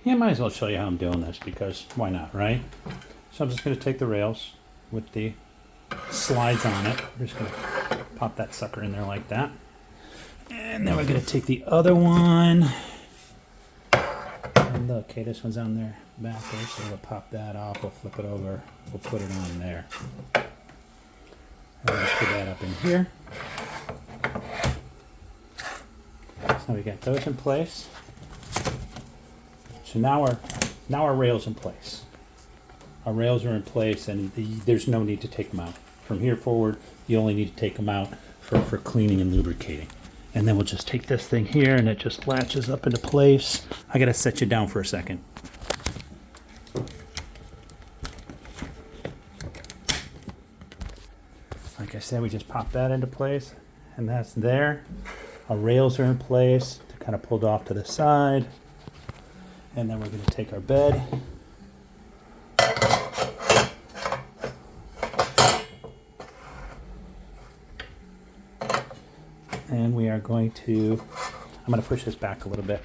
Yeah, might as well show you how I'm doing this because why not, right? So I'm just going to take the rails with the slides on it. We're just going to pop that sucker in there like that. And then we're going to take the other one. And look, okay, this one's on there back there, so we'll pop that off. We'll flip it over. We'll put it on there. And we'll just put that up in here. So we got those in place. So now our rails in place. Our rails are in place, and there's no need to take them out. From here forward, you only need to take them out for cleaning and lubricating. And then we'll just take this thing here, and it just latches up into place. I gotta set you down for a second. Like I said, we just pop that into place, and that's there. Our rails are in place. They're kind of pulled off to the side. And then we're going to take our bed. And we are going to, I'm going to push this back a little bit.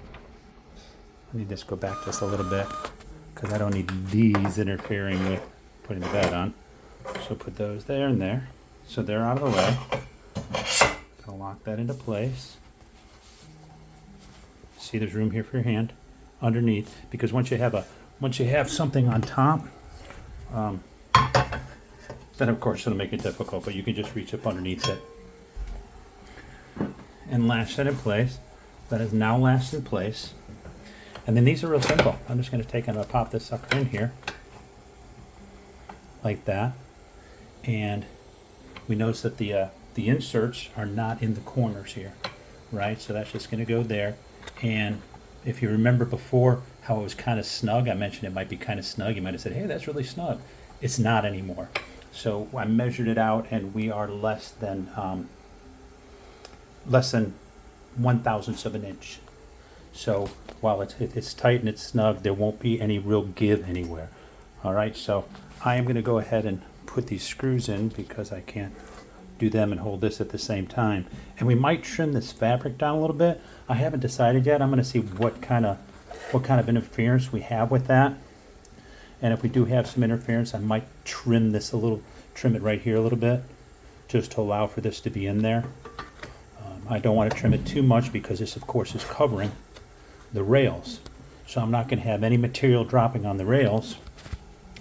I need this to go back just a little bit because I don't need these interfering with putting the bed on. So put those there and there. So they're out of the way. Gonna lock that into place. See, there's room here for your hand underneath, because once you have something on top, then of course it'll make it difficult, but you can just reach up underneath it and latch that in place. That is now lashed in place. And then these are real simple. I'm just going to take and I'll pop this sucker in here like that, and we notice that the inserts are not in the corners here, right? So that's just going to go there. And if you remember before how it was kind of snug, I mentioned it might be kind of snug. You might have said, hey, that's really snug. It's not anymore. So I measured it out, and we are less than 1/1000th of an inch. So while it's tight and it's snug, there won't be any real give anywhere. All right, so I am going to go ahead and put these screws in because I can't do them and hold this at the same time. And we might trim this fabric down a little bit. I haven't decided yet. I'm going to see what kind of interference we have with that. And if we do have some interference, I might trim this a little, trim it right here a little bit, just to allow for this to be in there. I don't want to trim it too much because this, of course, is covering the rails. So I'm not going to have any material dropping on the rails,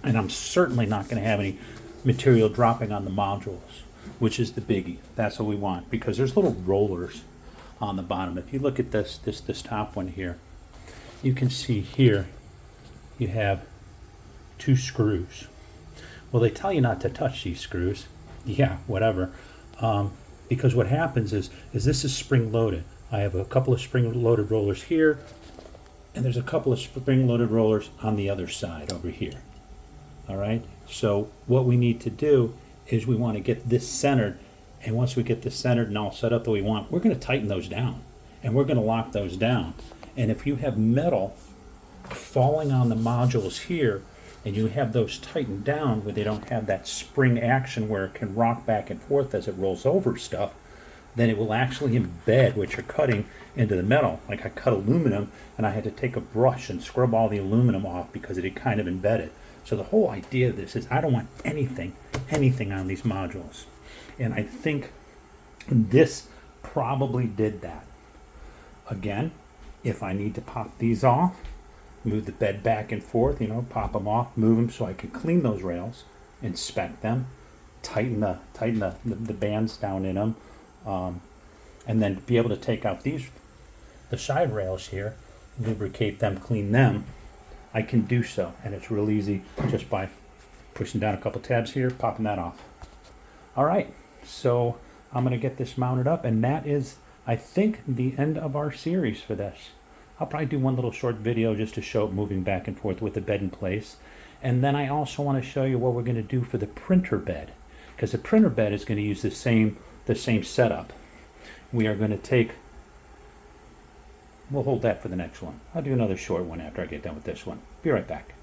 and I'm certainly not going to have any material dropping on the modules, which is the biggie. That's what we want, because there's little rollers on the bottom. If you look at this top one here, you can see here you have 2 screws. Well, they tell you not to touch these screws. Yeah, whatever. Because what happens is this is spring loaded. I have a couple of spring loaded rollers here, and there's a couple of spring loaded rollers on the other side over here. All right, so what we need to do is we want to get this centered, and once we get this centered and all set up that we want, we're going to tighten those down, and we're going to lock those down. And if you have metal falling on the modules here, and you have those tightened down where they don't have that spring action where it can rock back and forth as it rolls over stuff, then it will actually embed what you're cutting into the metal. Like I cut aluminum, and I had to take a brush and scrub all the aluminum off because it had kind of embedded. So the whole idea of this is I don't want anything on these modules. And I think this probably did that. Again, if I need to pop these off, move the bed back and forth, pop them off, move them so I can clean those rails, inspect them, tighten the bands down in them, and then be able to take out the side rails here, lubricate them, clean them. I can do so, and it's real easy just by pushing down a couple tabs here, popping that off. All right, so I'm going to get this mounted up, and that is, I think, the end of our series for this. I'll probably do one little short video just to show it moving back and forth with the bed in place. And then I also want to show you what we're going to do for the printer bed, because the printer bed is going to use the same setup. We are going to take, we'll hold that for the next one. I'll do another short one after I get done with this one. Be right back.